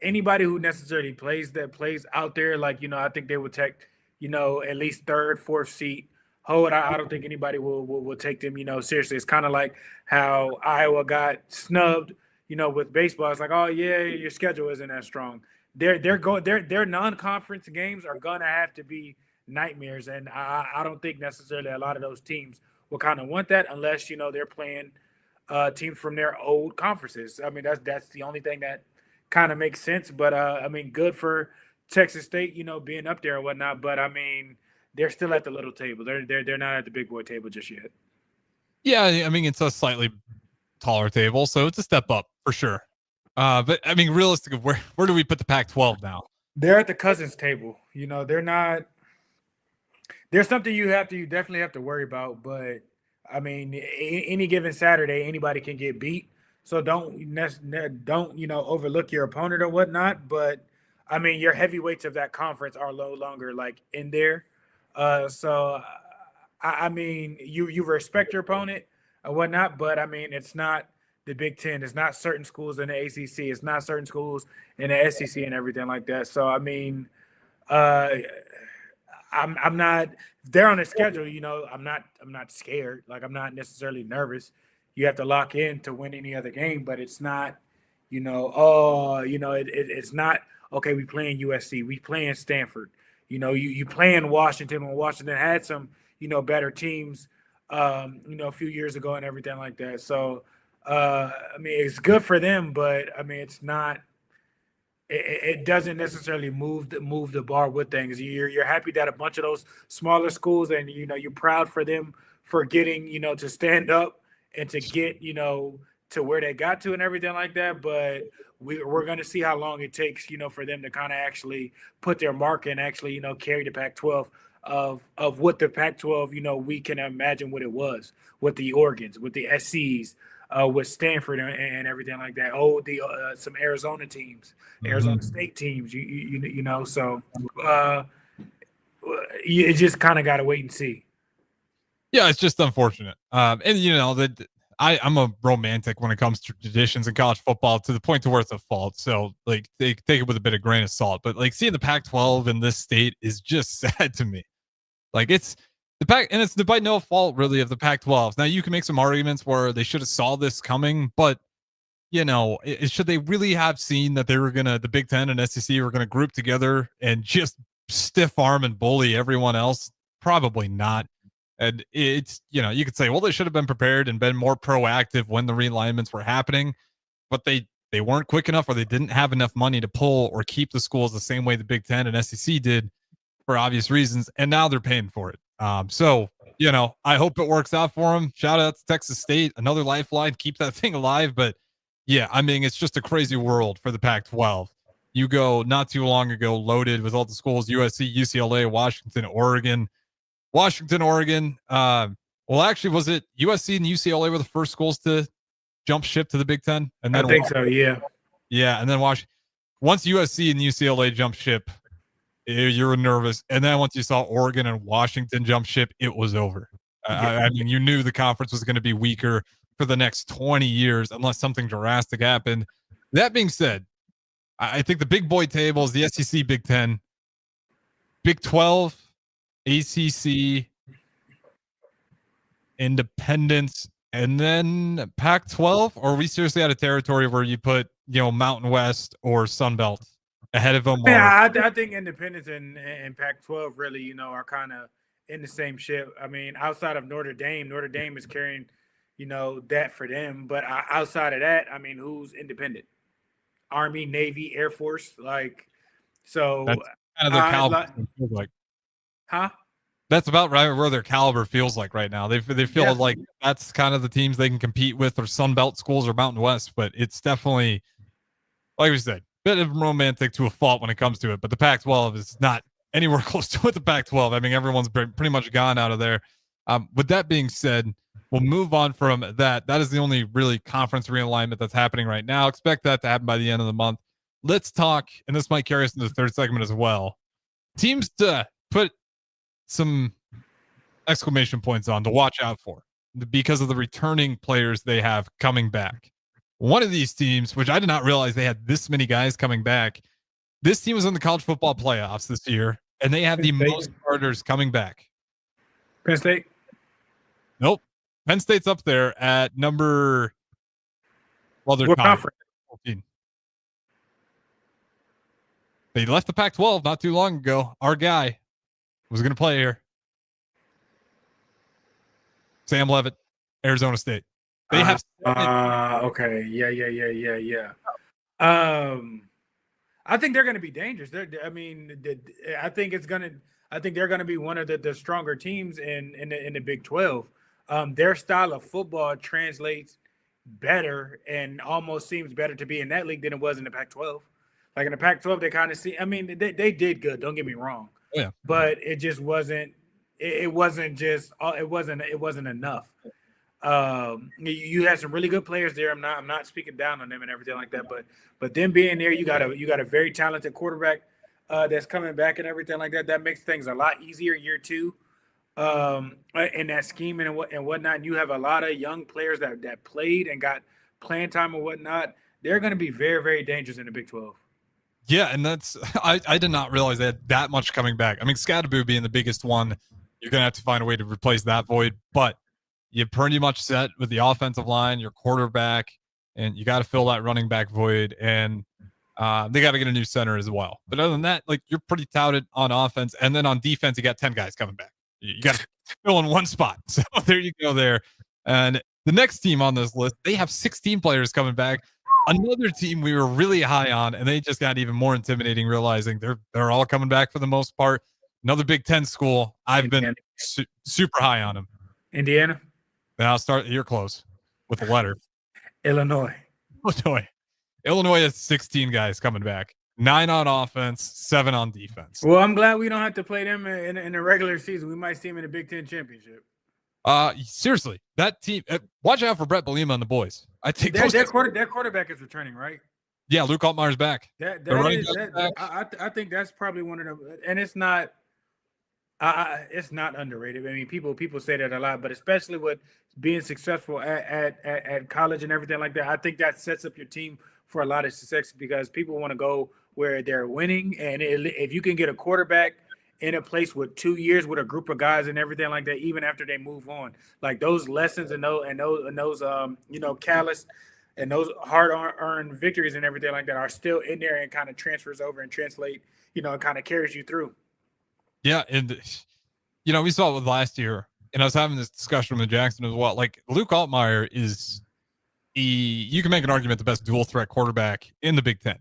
anybody who necessarily plays out there, I think they would take, at least 3rd, 4th seat. I don't think anybody will take them, seriously. It's kind of like how Iowa got snubbed, with baseball. It's like, oh yeah, your schedule isn't as strong. Their non-conference games are gonna have to be nightmares, and I don't think necessarily a lot of those teams will kind of want that unless they're playing teams from their old conferences. I mean, that's the only thing that kind of makes sense. But good for Texas State, being up there and whatnot. But I mean, they're still at the little table. They're not at the big boy table just yet. Yeah, I mean, it's a slightly taller table, so it's a step up for sure. But I mean, realistically, where do we put the Pac-12 now? They're at the Cousins table. They're not. There's something you definitely have to worry about. But I mean, any given Saturday, anybody can get beat. So don't overlook your opponent or whatnot. But I mean, your heavyweights of that conference are no longer in there. So I mean, you respect your opponent and whatnot, but I mean, it's not the Big Ten. It's not certain schools in the ACC. It's not certain schools in the SEC and everything like that. So I mean, I'm not. If they're on the schedule, I'm not scared. I'm not necessarily nervous. You have to lock in to win any other game, but it's not. It's not okay. We playing USC. We playing Stanford. You playing Washington when Washington had some, better teams, a few years ago and everything like that. So, I mean, it's good for them, but I mean, it's not. It doesn't necessarily move the bar with things. You're happy that a bunch of those smaller schools, and you're proud for them for getting to stand up and to get to where they got to and everything like that. But we're going to see how long it takes for them to kind of actually put their mark and actually carry the Pac-12 of what the Pac-12 we can imagine what it was with the Oregons, with the SCs, with Stanford and everything like that. Some Arizona teams, Arizona State teams. So you just kind of got to wait and see. Yeah, it's just unfortunate. And that I'm a romantic when it comes to traditions in college football to the point to where it's a fault. So they take it with a bit of grain of salt. But seeing the Pac-12 in this state is just sad to me. It's the Pac, and it's by no fault really of the Pac-12. Now you can make some arguments where they should have saw this coming, but should they really have seen that the Big Ten and SEC were gonna group together and just stiff arm and bully everyone else? Probably not. And it's, you could say, well, they should have been prepared and been more proactive when the realignments were happening, but they weren't quick enough, or they didn't have enough money to pull or keep the schools the same way the Big Ten and SEC did for obvious reasons. And now they're paying for it. So, I hope it works out for them. Shout out to Texas State, another lifeline, keep that thing alive. But yeah, I mean, it's just a crazy world for the Pac-12. You go not too long ago loaded with all the schools, USC, UCLA, Washington, Oregon. Well, actually, was it USC and UCLA were the first schools to jump ship to the Big Ten? And then I think so, yeah. Yeah, and then once USC and UCLA jump ship, you were nervous. And then once you saw Oregon and Washington jump ship, it was over. I mean, you knew the conference was going to be weaker for the next 20 years unless something drastic happened. That being said, I think the big boy table is the SEC, Big Ten, Big 12, ACC, Independence, and then Pac-12. Or are we seriously out of territory where you put, Mountain West or Sun Belt ahead of them? Yeah, I think Independence and Pac-12 really, are kind of in the same ship. I mean, outside of Notre Dame is carrying, that for them. But outside of that, I mean, who's independent? Army, Navy, Air Force, so. That's kind of their caliber feels like. Huh? That's about right where their caliber feels like right now. They feel like that's kind of the teams they can compete with, or Sun Belt schools or Mountain West. But it's definitely, like we said, bit of romantic to a fault when it comes to it. But the Pac-12 is not anywhere close to what the Pac-12. I mean, everyone's pretty much gone out of there. With that being said, we'll move on from that. That is the only really conference realignment that's happening right now. Expect that to happen by the end of the month. Let's talk, and this might carry us into the third segment as well. Teams to put some exclamation points on to watch out for because of the returning players they have coming back. One of these teams, which I did not realize they had this many guys coming back. This team was in the college football playoffs this year, and they have the most starters coming back. Penn State? Nope. Penn State's up there at number. Well, they're what tied. conference? 14. They left the Pac-12 not too long ago. Our guy was going to play here. Sam Leavitt, Arizona State. They have. Okay. Yeah. I think they're going to be dangerous. I think they're going to be one of the stronger teams in the Big 12. Their style of football translates better and almost seems better to be in that league than it was in the Pac-12. Like in the Pac-12, they kind of see. I mean, they did good. Don't get me wrong. Yeah. But it just wasn't. It wasn't enough. You had some really good players there. I'm not speaking down on them and everything like that. But them being there, you got a very talented quarterback that's coming back and everything like that. That makes things a lot easier year two. In that scheme and whatnot. And you have a lot of young players that played and got playing time and whatnot. They're going to be very, very dangerous in the Big 12. Yeah, and that's I did not realize they had that much coming back. I mean, Scadaboo being the biggest one, you're going to have to find a way to replace that void. But you're pretty much set with the offensive line, your quarterback, and you got to fill that running back void. And they got to get a new center as well. But other than that, you're pretty touted on offense. And then on defense, you got 10 guys coming back. You got to fill in one spot. So there you go there. And the next team on this list, they have 16 players coming back. Another team we were really high on, and they just got even more intimidating, realizing they're all coming back for the most part. Another Big Ten school. I've been super high on them. Indiana? Then I'll start. You're close with a letter. Illinois has 16 guys coming back. 9 on offense, 7 on defense. Well, I'm glad we don't have to play them in the regular season. We might see them in the Big Ten championship. Seriously, that team. Watch out for Brett Bielema and the boys. I think their quarterback is returning, right? Yeah, Luke Altmaier's back. I think that's probably one of them, and it's not underrated. I mean, people say that a lot, but especially with being successful at college and everything like that, I think that sets up your team for a lot of success because people want to go where they're winning, and if you can get a quarterback in a place with 2 years with a group of guys and everything like that, even after they move on, like those lessons and those callous and those hard-earned victories and everything like that are still in there and kind of transfers over and translate, and kind of carries you through. Yeah, and we saw it with last year, and I was having this discussion with Jackson as well. Like Luke Altmaier is, you can make an argument the best dual threat quarterback in the Big Ten.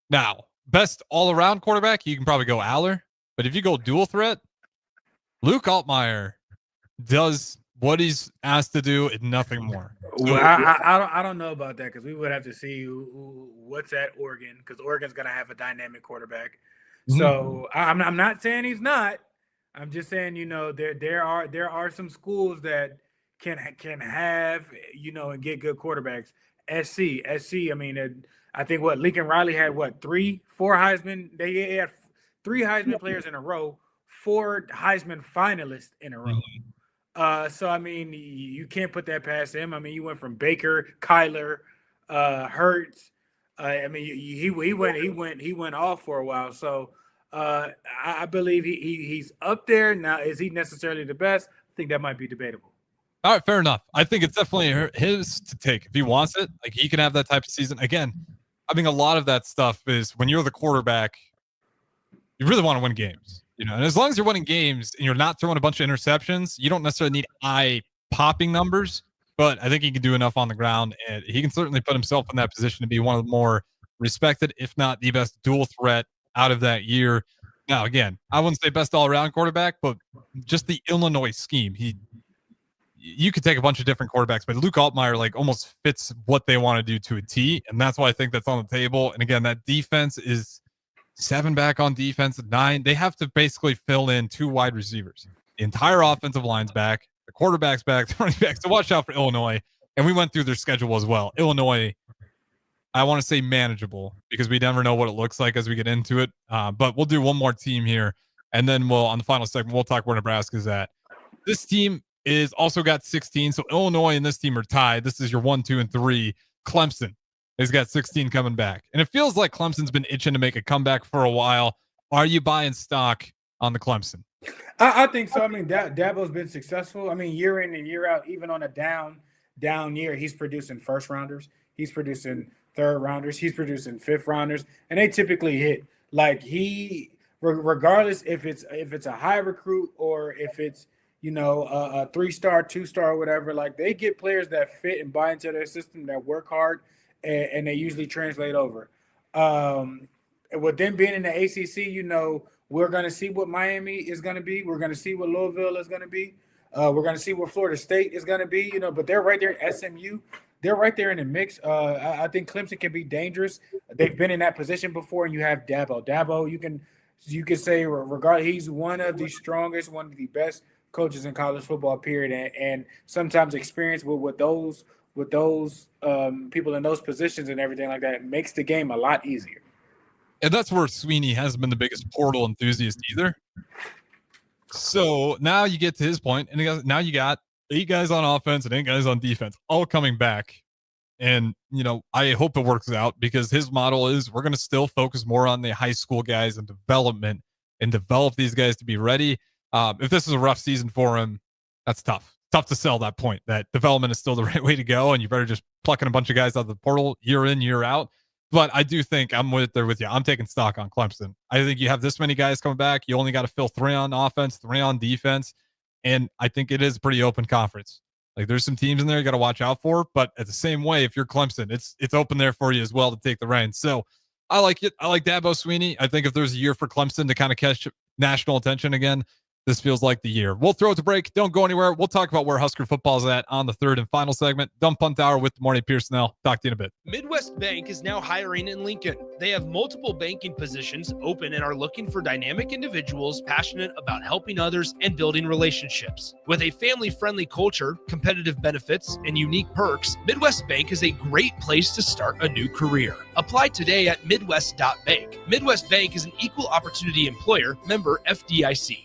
Now, best all-around quarterback, you can probably go Aller. But if you go dual threat, Luke Altmaier does what he's asked to do and nothing more. So, well, I don't know about that because we would have to see what's at Oregon because Oregon's going to have a dynamic quarterback. So I'm not saying he's not. I'm just saying, there are some schools that can have, and get good quarterbacks. SC. I mean, I think Lincoln Riley had 4 Heisman. They had 3 Heisman players in a row, 4 Heisman finalists in a row. So I mean, you can't put that past him. I mean, you went from Baker, Kyler, Hurts. I mean, he went off for a while. So I believe he's up there. Now, is he necessarily the best? I think that might be debatable. All right, fair enough. I think it's definitely his to take if he wants it. Like, he can have that type of season. Again, I think a lot of that stuff is when you're the quarterback, you really want to win games. And as long as you're winning games and you're not throwing a bunch of interceptions, you don't necessarily need eye-popping numbers. But I think he can do enough on the ground, and he can certainly put himself in that position to be one of the more respected, if not the best dual threat out of that year. Now, again, I wouldn't say best all-around quarterback, but just the Illinois scheme. You could take a bunch of different quarterbacks, but Luke Altmaier almost fits what they want to do to a T, and that's why I think that's on the table. And again, that defense is 7 back on defense, 9. They have to basically fill in 2 wide receivers. The entire offensive line's back, the quarterback's back, the running back. So watch out for Illinois. And we went through their schedule as well. Illinois, I want to say manageable because we never know what it looks like as we get into it. But we'll do one more team here, and then on the final segment, we'll talk where Nebraska's at. This team is also got 16. So Illinois and this team are tied. This is your 1, 2, and 3. Clemson has got 16 coming back. And it feels like Clemson's been itching to make a comeback for a while. Are you buying stock on the Clemson? I think so. I mean, Dabo's been successful. I mean, year in and year out, even on a down year, he's producing first rounders. He's producing third rounders. He's producing fifth rounders. And they typically hit. Regardless if it's a high recruit or if it's, a 3-star, 2-star, whatever, they get players that fit and buy into their system, that work hard, and they usually translate over. With them being in the ACC, we're going to see what Miami is going to be. We're going to see what Louisville is going to be. We're going to see what Florida State is going to be, but they're right there at SMU. They're right there in the mix. I think Clemson can be dangerous. They've been in that position before, and you have Dabo. Dabo, you can say, he's one of the strongest, one of the best coaches in college football, period, and sometimes experience with those people in those positions and everything like that makes the game a lot easier. And that's where Sweeney hasn't been the biggest portal enthusiast either. So now you get to his point, and now you got 8 guys on offense and 8 guys on defense, all coming back. And, I hope it works out because his model is we're going to still focus more on the high school guys and development and develop these guys to be ready. If this is a rough season for him, that's tough. Tough to sell that point that development is still the right way to go, and you better just plucking a bunch of guys out of the portal year in, year out. But I do think I'm there with you. I'm taking stock on Clemson. I think you have this many guys coming back. You only got to fill 3 on offense, 3 on defense, and I think it is a pretty open conference. There's some teams in there you got to watch out for, but at the same way, if you're Clemson, it's open there for you as well to take the reins. So I like it. I like Dabo Sweeney. I think if there's a year for Clemson to kind of catch national attention again, this feels like the year. We'll throw it to break. Don't go anywhere. We'll talk about where Husker football is at on the third and final segment. Dumb Punt Hour with the Morning Pierson-El. Talk to you in a bit. Midwest Bank is now hiring in Lincoln. They have multiple banking positions open and are looking for dynamic individuals passionate about helping others and building relationships. With a family-friendly culture, competitive benefits, and unique perks, Midwest Bank is a great place to start a new career. Apply today at midwest.bank. Midwest Bank is an equal opportunity employer, member FDIC.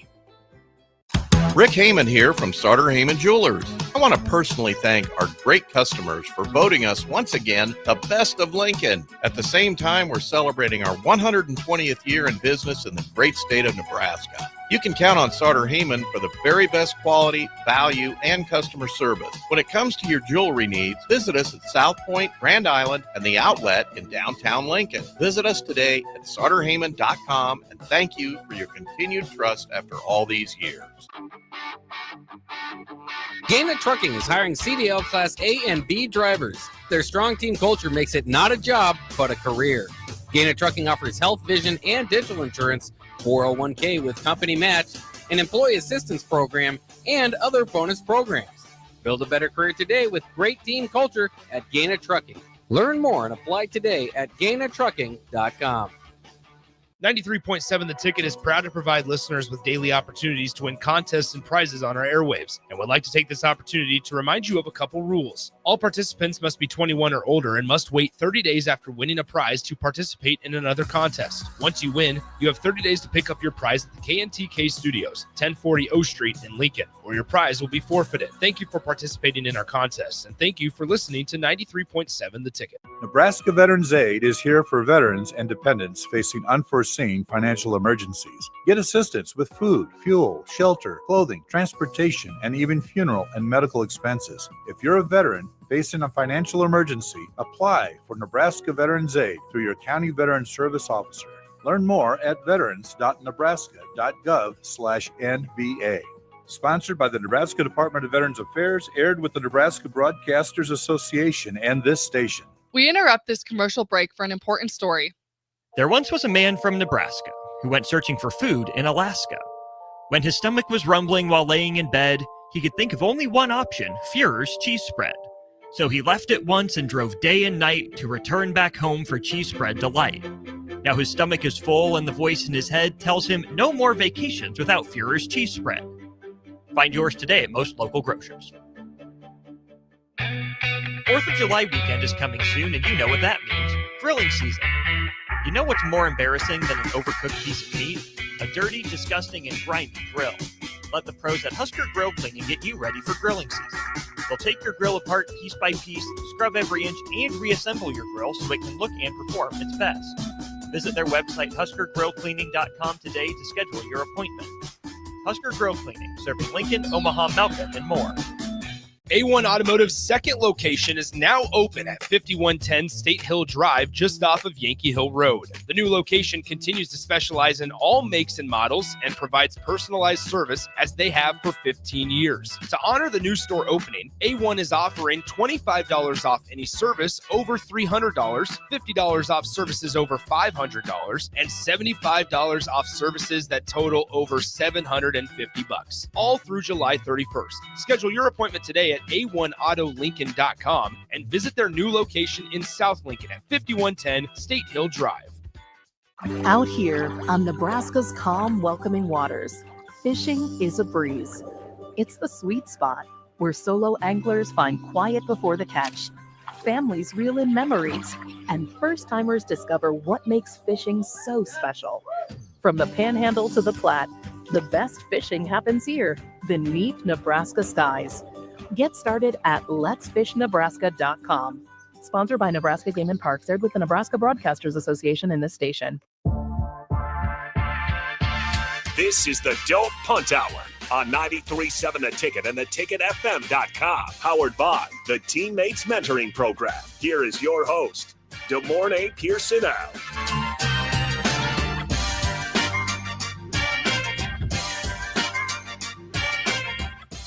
Rick Heyman here from Sartor Heyman Jewelers. I want to personally thank our great customers for voting us once again the best of Lincoln. At the same time, we're celebrating our 120th year in business in the great state of Nebraska. You can count on Sartor Heyman for the very best quality, value, and customer service. When it comes to your jewelry needs, visit us at South Point, Grand Island, and the Outlet in downtown Lincoln. Visit us today at sartorheyman.com, and thank you for your continued trust after all these years. Gaina Trucking is hiring CDL Class A and B drivers. Their strong team culture makes it not a job, but a career. Gaina Trucking offers health, vision, and dental insurance, 401k with company match, an employee assistance program, and other bonus programs. Build a better career today with great team culture at Gaina Trucking. Learn more and apply today at gainatrucking.com. 93.7 The Ticket is proud to provide listeners with daily opportunities to win contests and prizes on our airwaves, and would like to take this opportunity to remind you of a couple rules. All participants must be 21 or older and must wait 30 days after winning a prize to participate in another contest. Once you win, you have 30 days to pick up your prize at the KNTK Studios, 1040 O Street in Lincoln, or your prize will be forfeited. Thank you for participating in our contests, and thank you for listening to 93.7 The Ticket. Nebraska Veterans Aid is here for veterans and dependents facing unforeseen financial emergencies. Get assistance with food, fuel, shelter, clothing, transportation, and even funeral and medical expenses. If you're a veteran facing a financial emergency, apply for Nebraska Veterans Aid through your county veteran service officer. Learn more at veterans.nebraska.gov/NVA. Sponsored by the Nebraska Department of Veterans Affairs, aired with the Nebraska Broadcasters Association and this station. We interrupt this commercial break for an important story. There once was a man from Nebraska who went searching for food in Alaska. When his stomach was rumbling while laying in bed, he could think of only one option, Führer's cheese spread. So he left it once and drove day and night to return back home for cheese spread delight. Now his stomach is full and the voice in his head tells him no more vacations without Führer's cheese spread. Find yours today at most local grocers. 4th of July weekend is coming soon, and you know what that means. Grilling season. You know what's more embarrassing than an overcooked piece of meat? A dirty, disgusting, and grimy grill. Let the pros at Husker Grill Cleaning get you ready for grilling season. They'll take your grill apart piece by piece, scrub every inch, and reassemble your grill so it can look and perform its best. Visit their website, huskergrillcleaning.com today to schedule your appointment. Husker Grill Cleaning, serving Lincoln, Omaha, Malcolm, and more. A1 Automotive's second location is now open at 5110 State Hill Drive, just off of Yankee Hill Road. The new location continues to specialize in all makes and models and provides personalized service as they have for 15 years. To honor the new store opening, A1 is offering $25 off any service over $300, $50 off services over $500, and $75 off services that total over $750, all through July 31st. Schedule your appointment today at a1autolincoln.com and visit their new location in South Lincoln at 5110 State Hill Drive. Out here on Nebraska's calm, welcoming waters, fishing is a breeze. It's the sweet spot where solo anglers find quiet before the catch, families reel in memories, and first-timers discover what makes fishing so special. From the Panhandle to the Platte, the best fishing happens here beneath Nebraska skies. Get started at letsfishnebraska.com. Sponsored by Nebraska Game and Parks, aired with the Nebraska Broadcasters Association in this station. This is the Don't Punt Hour on 93.7 The Ticket and theticketfm.com. Powered by the Teammates Mentoring Program. Here is your host, DeMornay Pierson-El.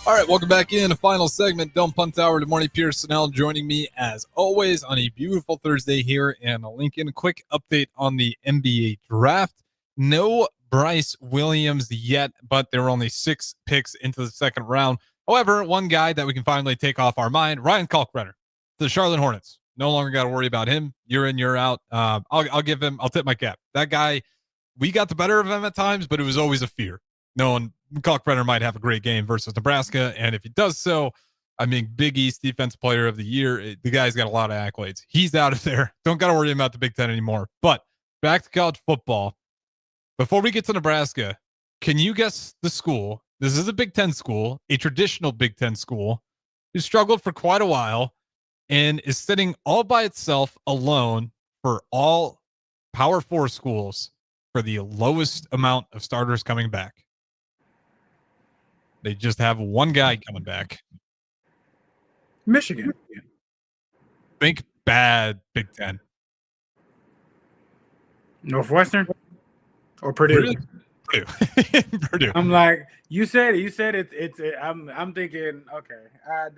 All right, welcome back in. A final segment, Don't Punt Hour. Good morning, Pierson-El joining me as always on a beautiful Thursday here in Lincoln. Quick update on the NBA draft. No Bryce Williams yet, but there were only 6 picks into the second round. However, one guy that we can finally take off our mind, Ryan Kalkbrenner, the Charlotte Hornets. No longer got to worry about him. Year in, year out. I'll tip my cap. That guy, we got the better of him at times, but it was always a fear. Knowing Kalkbrenner might have a great game versus Nebraska, and if he does so, I mean, Big East Defensive Player of the Year. The guy's got a lot of accolades. He's out of there. Don't got to worry about the Big Ten anymore. But back to college football. Before we get to Nebraska, can you guess the school? This is a Big Ten school, a traditional Big Ten school, who struggled for quite a while and is sitting all by itself alone for all Power 4 schools for the lowest amount of starters coming back. They just have one guy coming back. Michigan. Think bad Big Ten. Northwestern or Purdue? Purdue. Purdue. I'm like, you said it's I'm thinking, okay.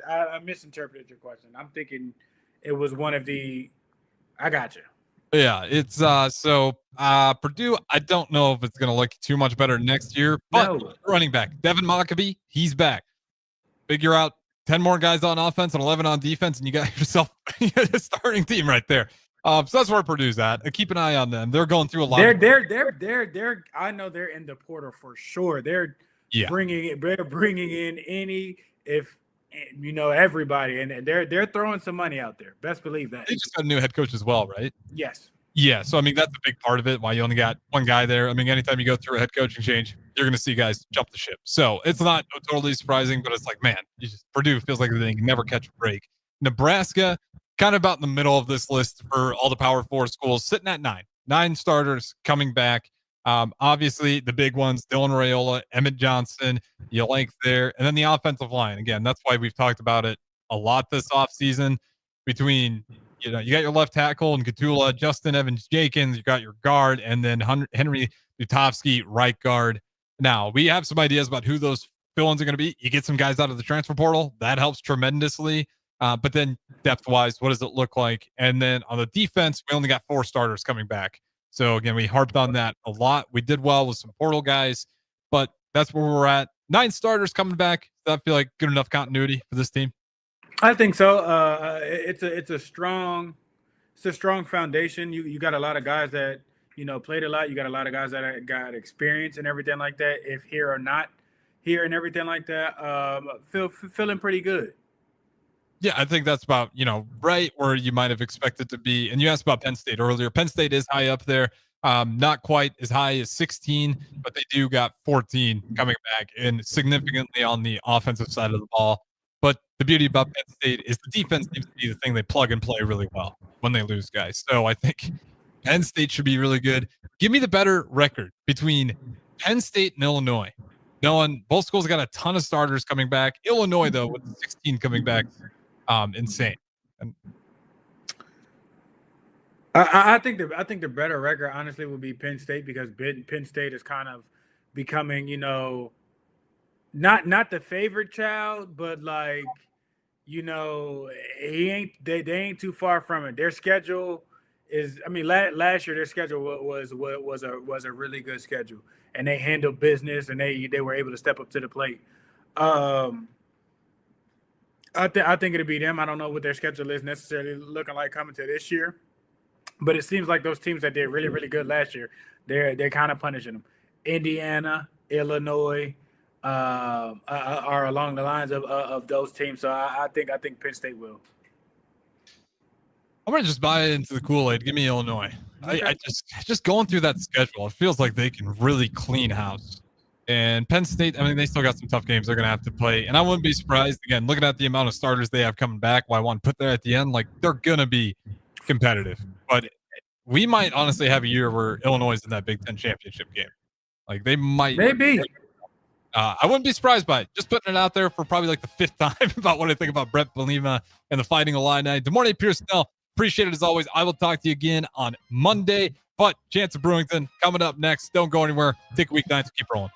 I misinterpreted your question. I'm thinking it was one of the I got you. Yeah, it's Purdue, I don't know if it's going to look too much better next year, but running back, Devin Mockabee, he's back. Figure out 10 more guys on offense and 11 on defense, and you got yourself a starting team right there. So that's where Purdue's at. Keep an eye on them. They're going through a lot. They're. I know they're in the portal for sure. They're bringing in everybody, and they're throwing some money out there. Best believe that. They just got a new head coach as well, right? Yes. Yeah. So I mean, that's a big part of it. Why you only got one guy there. I mean, anytime you go through a head coaching change, you're going to see guys jump the ship. So it's not totally surprising, but it's like, man, Purdue feels like they can never catch a break. Nebraska, kind of about in the middle of this list for all the Power 4 schools, sitting at 9 starters coming back. Obviously, the big ones, Dylan Raiola, Emmett Johnson, you like there. And then the offensive line. Again, that's why we've talked about it a lot this offseason between, you got your left tackle and Katula, Justin Evans-Jenkins, you got your guard, and then Henry Lutovsky, right guard. Now, we have some ideas about who those fill-ins are going to be. You get some guys out of the transfer portal. That helps tremendously. But then depth-wise, what does it look like? And then on the defense, we only got 4 starters coming back. So, again, we harped on that a lot. We did well with some portal guys, but that's where we're at. 9 starters coming back. Does that feel like good enough continuity for this team? I think so. It's a strong foundation. You got a lot of guys that played a lot. You got a lot of guys that got experience and everything like that. If here or not here and everything like that, feeling pretty good. Yeah, I think that's about, right where you might have expected to be. And you asked about Penn State earlier. Penn State is high up there. Not quite as high as 16, but they do got 14 coming back and significantly on the offensive side of the ball. But the beauty about Penn State is the defense seems to be the thing they plug and play really well when they lose guys. So I think Penn State should be really good. Give me the better record between Penn State and Illinois. Knowing both schools got a ton of starters coming back. Illinois, though, with 16 coming back, insane. I think the better record, honestly, would be Penn State, because Penn State is kind of becoming, not the favorite child, but they ain't too far from it. Their schedule is, last year their schedule was a really good schedule, and they handled business, and they were able to step up to the plate. I think it'll be them. I don't know what their schedule is necessarily looking like coming to this year, but it seems like those teams that did really, really good last year, they're kind of punishing them. Indiana, Illinois are along the lines of those teams. So I think Penn State will. I'm gonna just buy into the Kool-Aid. Give me Illinois. Okay. I just going through that schedule, it feels like they can really clean house. And Penn State, they still got some tough games they're going to have to play. And I wouldn't be surprised, again, looking at the amount of starters they have coming back, why I want to put that at the end, they're going to be competitive. But we might honestly have a year where Illinois is in that Big Ten championship game. They might. Maybe. I wouldn't be surprised by it. Just putting it out there for probably the 5th time about what I think about Brett Bielema and the Fighting Illini. Good morning, Pierson-El. Appreciate it as always. I will talk to you again on Monday. But Chance of Brewington coming up next. Don't go anywhere. Take a weeknight to keep rolling.